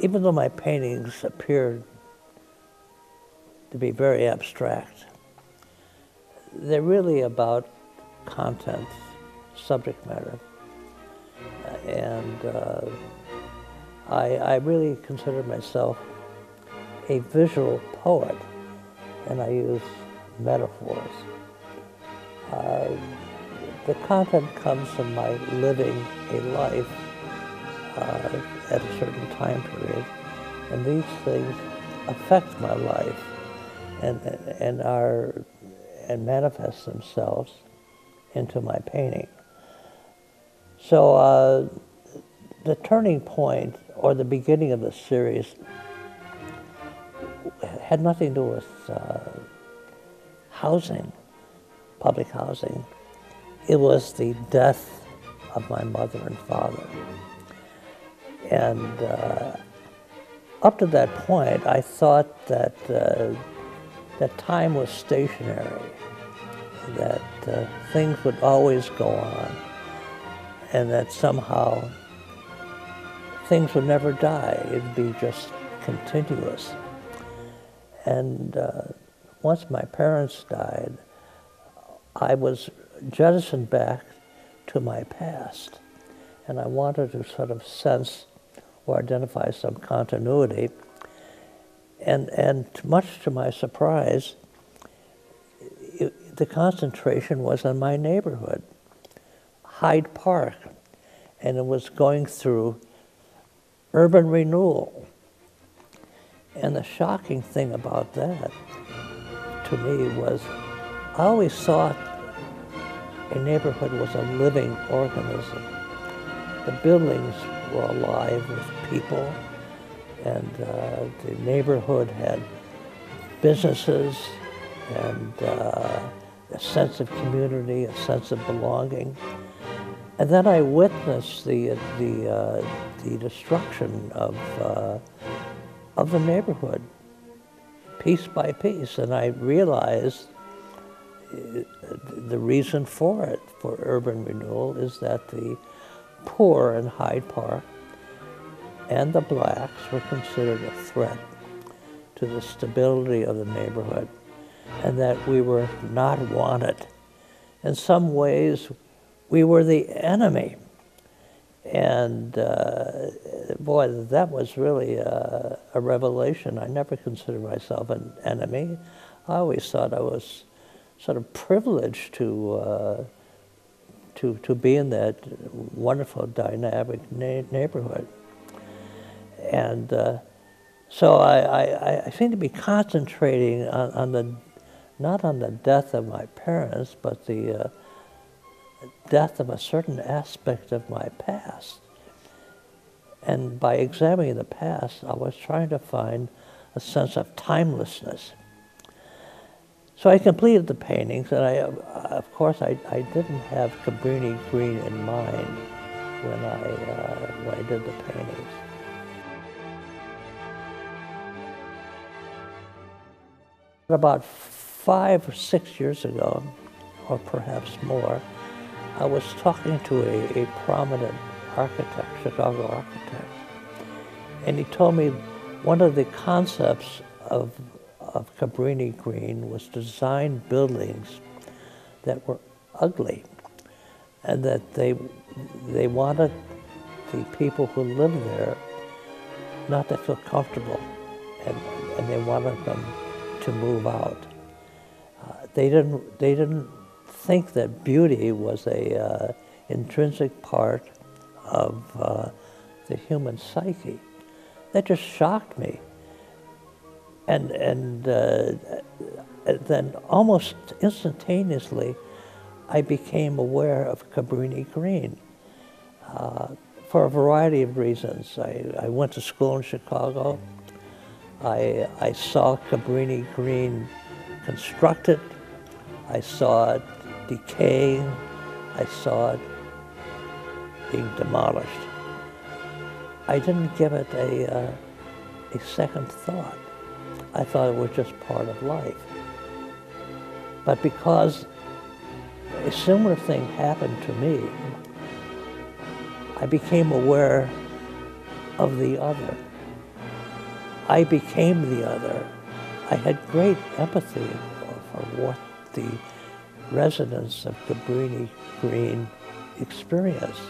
even though my paintings appear to be very abstract, they're really about content, subject matter. And I really consider myself a visual poet, and I use metaphors. The content comes from my living a life at a certain time period, and these things affect my life and manifest themselves into my painting. So the turning point, or the beginning of the series, had nothing to do with housing, public housing. It was the death of my mother and father. And up to that point, I thought that that time was stationary, that things would always go on, and that somehow things would never die. It'd be just continuous. And once my parents died, I was jettisoned back to my past, and I wanted to sort of sense or identify some continuity. And much to my surprise, the concentration was on my neighborhood, Hyde Park, and it was going through urban renewal. And the shocking thing about that, to me, was I always thought a neighborhood was a living organism. The buildings were alive with people, and the neighborhood had businesses and a sense of community, a sense of belonging. And then I witnessed the destruction of the neighborhood, piece by piece, and I realized the reason for it, for urban renewal, is that the poor in Hyde Park and the blacks were considered a threat to the stability of the neighborhood, and that we were not wanted. In some ways, we were the enemy. And boy, that was really a revelation. I never considered myself an enemy. I always thought I was sort of privileged to be in that wonderful, dynamic neighborhood. And so I seem to be concentrating on not on the death of my parents, but the death of a certain aspect of my past. And by examining the past, I was trying to find a sense of timelessness. So I completed the paintings, and of course, I didn't have Cabrini Green in mind when I did the paintings. About 5 or 6 years ago, or perhaps more, I was talking to a prominent architect, Chicago architect, and he told me one of the concepts of Cabrini Green was to design buildings that were ugly, and that they wanted the people who lived there not to feel comfortable, and they wanted them to move out. They didn't think that beauty was a intrinsic part of the human psyche. That just shocked me. And then almost instantaneously, I became aware of Cabrini Green for a variety of reasons. I went to school in Chicago. I saw Cabrini Green constructed. I saw it decaying. I saw it being demolished. I didn't give it a second thought. I thought it was just part of life. But because a similar thing happened to me, I became aware of the other. I became the other. I had great empathy for what the residents of Cabrini Green experienced.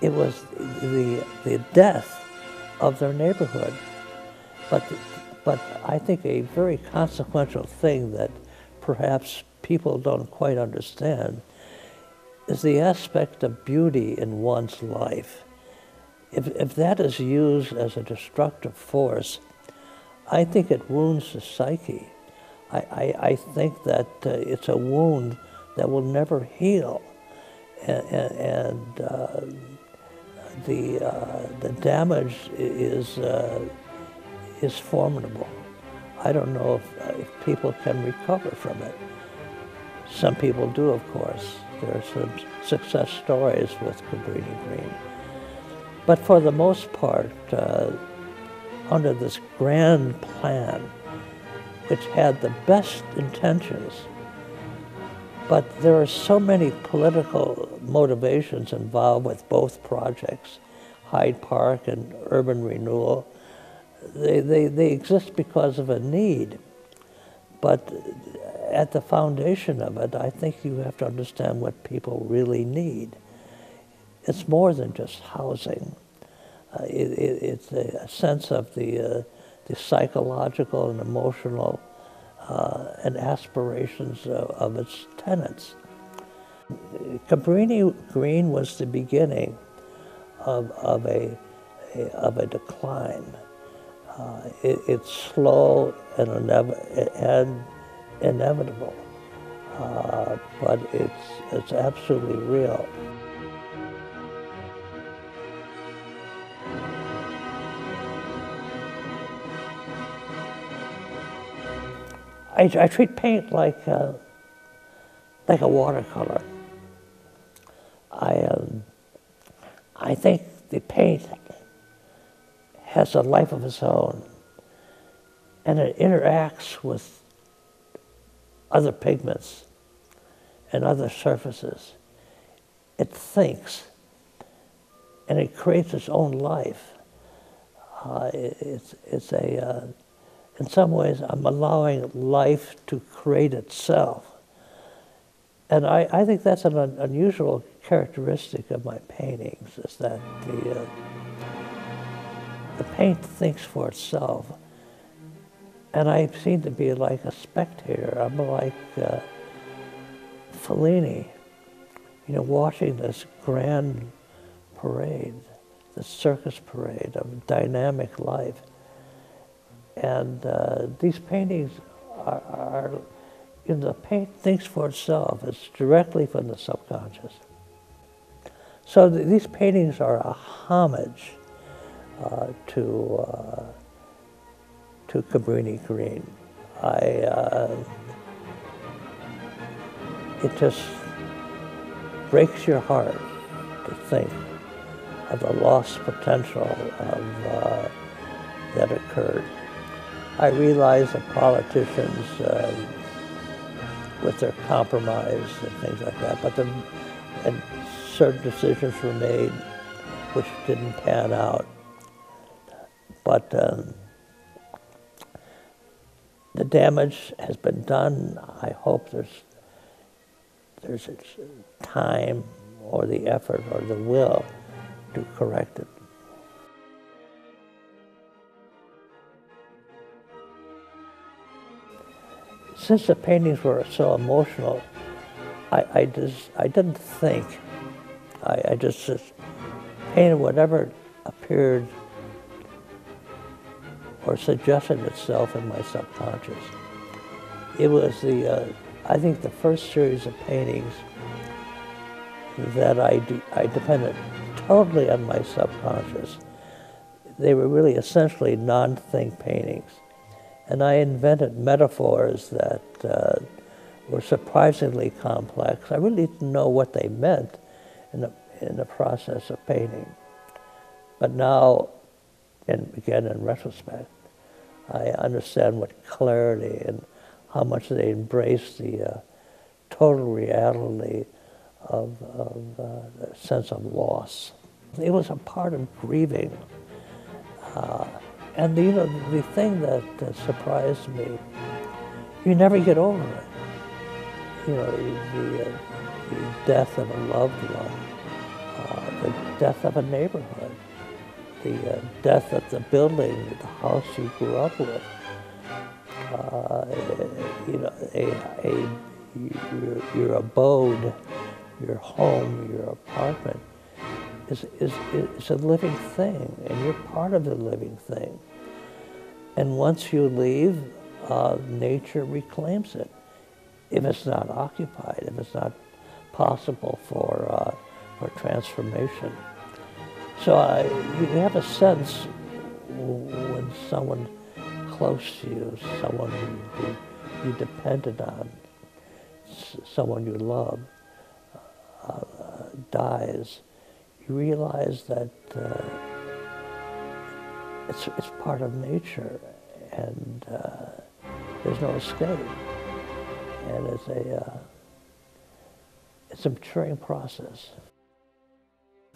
It was the death of their neighborhood. But I think a very consequential thing that perhaps people don't quite understand is the aspect of beauty in one's life. If that is used as a destructive force, I think it wounds the psyche. I think that it's a wound that will never heal. And the damage is formidable. I don't know if people can recover from it. Some people do, of course. There are some success stories with Cabrini Green. But for the most part, under this grand plan, which had the best intentions, but there are so many political motivations involved with both projects, Hyde Park and urban renewal. They exist because of a need. But at the foundation of it, I think you have to understand what people really need. It's more than just housing. It's a sense of the psychological and emotional and aspirations of its tenants. Cabrini Green was the beginning of a decline. It's slow and inevitable, but it's absolutely real. I treat paint like a watercolor. I think the paint has a life of its own, and it interacts with other pigments and other surfaces. It thinks, and it creates its own life. In some ways, I'm allowing life to create itself. And I think that's an unusual characteristic of my paintings, is that the paint thinks for itself. And I seem to be like a spectator. I'm like Fellini, watching this grand parade, the circus parade of dynamic life. And these paintings are the paint thinks for itself. It's directly from the subconscious. So these paintings are a homage to Cabrini Green. It just breaks your heart to think of the lost potential of that occurred. I realize that politicians, with their compromise and things like that, and certain decisions were made which didn't pan out. But the damage has been done. I hope there's time or the effort or the will to correct it. Since the paintings were so emotional, I didn't think. I just painted whatever appeared or suggested itself in my subconscious. It was I think the first series of paintings that I depended totally on my subconscious. They were really essentially non-think paintings. And I invented metaphors that were surprisingly complex. I really didn't know what they meant in the process of painting. But now, again in retrospect, I understand what clarity and how much they embrace the total reality of the sense of loss. It was a part of grieving. And the thing that surprised me, you never get over it. The death of a loved one, the death of a neighborhood, the death of the building, the house you grew up with, your abode, your home, your apartment is a living thing, and you're part of the living thing. And once you leave, nature reclaims it, if it's not occupied, if it's not possible for transformation. So you have a sense when someone close to you, someone who you depended on, someone you love, dies, you realize that it's part of nature, and there's no escape. And it's a maturing process.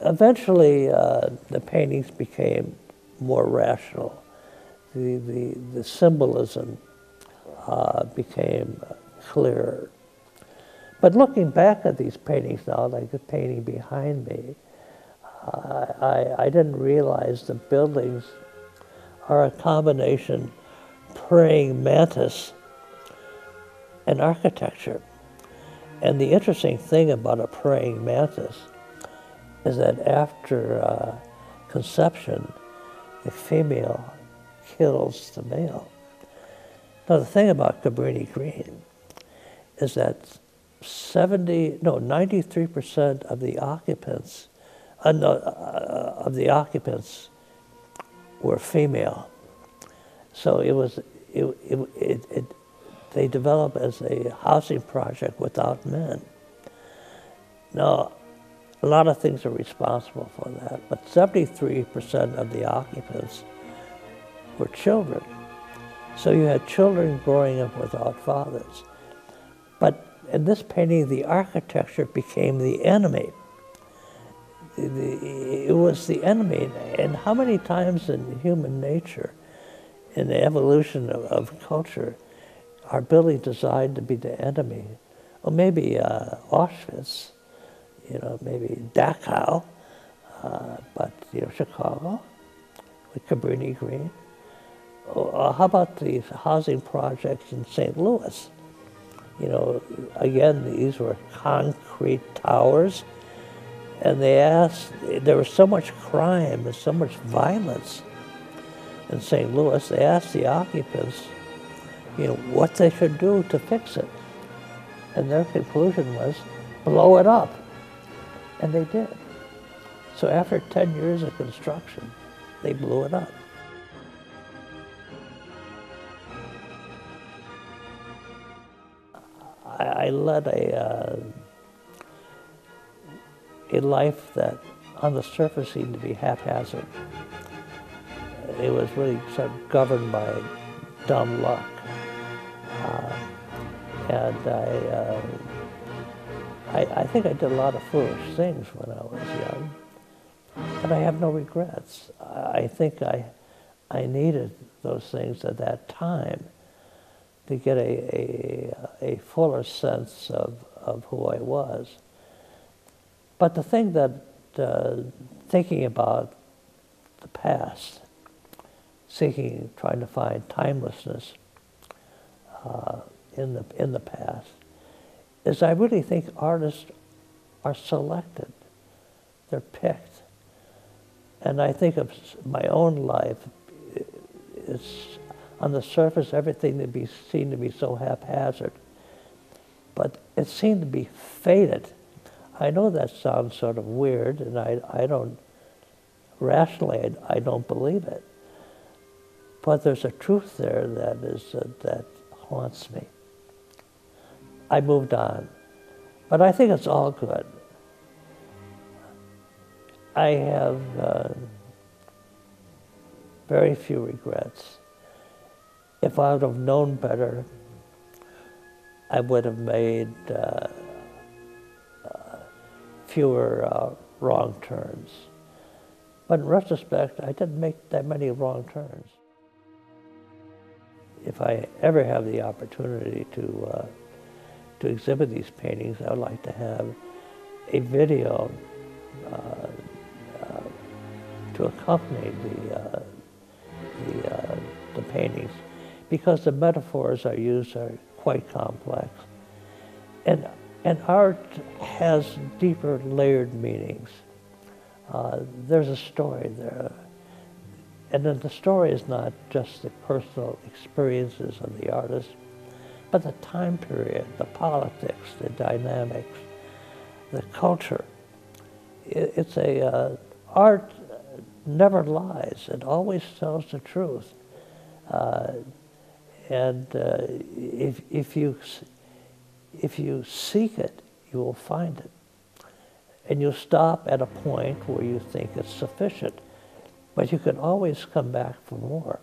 Eventually, the paintings became more rational. The symbolism became clearer. But looking back at these paintings now, like the painting behind me, I didn't realize the buildings are a combination praying mantis and architecture. And the interesting thing about a praying mantis is that after conception, the female kills the male. Now the thing about Cabrini Green is that 93% of the occupants were female. So they developed as a housing project without men. Now, a lot of things are responsible for that, but 73% of the occupants were children. So you had children growing up without fathers. But in this painting, the architecture became the enemy. It was the enemy. And how many times in human nature, in the evolution of culture, are buildings designed to be the enemy? Well, maybe Auschwitz, maybe Dachau, but Chicago with Cabrini Green. How about these housing projects in St. Louis? Again, these were concrete towers, and there was so much crime and so much violence in St. Louis, they asked the occupants, what they should do to fix it. And their conclusion was, blow it up. And they did. So after 10 years of construction, they blew it up. I led a life that on the surface seemed to be haphazard. It was really sort of governed by dumb luck. And I think I did a lot of foolish things when I was young, but I have no regrets. I think I needed those things at that time to get a fuller sense of who I was. But the thing that, thinking about the past, trying to find timelessness in the past, is I really think artists are selected. They're picked. And I think of my own life, it's on the surface, everything seemed to be so haphazard. But it seemed to be fated. I know that sounds sort of weird, and I don't, rationally, I don't believe it. But there's a truth there that haunts me. I moved on, but I think it's all good. I have very few regrets. If I would have known better, I would have made fewer wrong turns. But in retrospect, I didn't make that many wrong turns. if I ever have the opportunity to exhibit these paintings, I would like to have a video to accompany the paintings, because the metaphors I use are quite complex. And art has deeper layered meanings. There's a story there. And then the story is not just the personal experiences of the artist, but the time period, the politics, the dynamics, the culture. Art never lies. It always tells the truth. If you seek it, you will find it. And you'll stop at a point where you think it's sufficient, but you can always come back for more.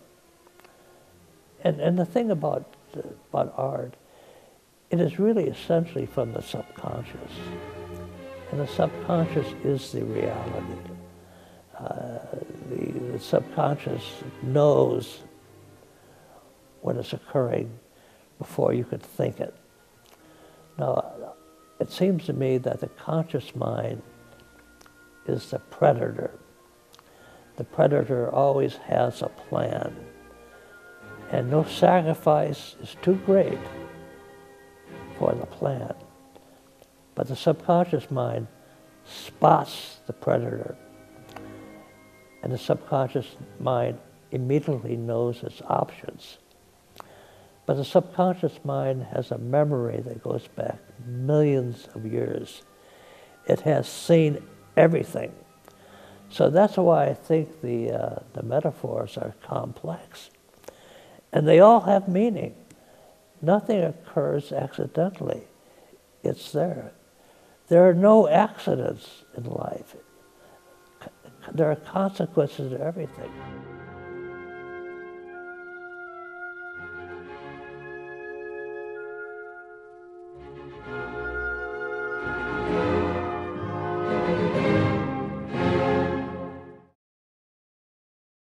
And the thing about art, it is really essentially from the subconscious. And the subconscious is the reality. The subconscious knows what is occurring before you could think it. Now, it seems to me that the conscious mind is the predator. The predator always has a plan, and no sacrifice is too great for the plan. But the subconscious mind spots the predator, and the subconscious mind immediately knows its options. But the subconscious mind has a memory that goes back millions of years. It has seen everything. So that's why I think the metaphors are complex. And they all have meaning. Nothing occurs accidentally. It's there. There are no accidents in life. There are consequences to everything.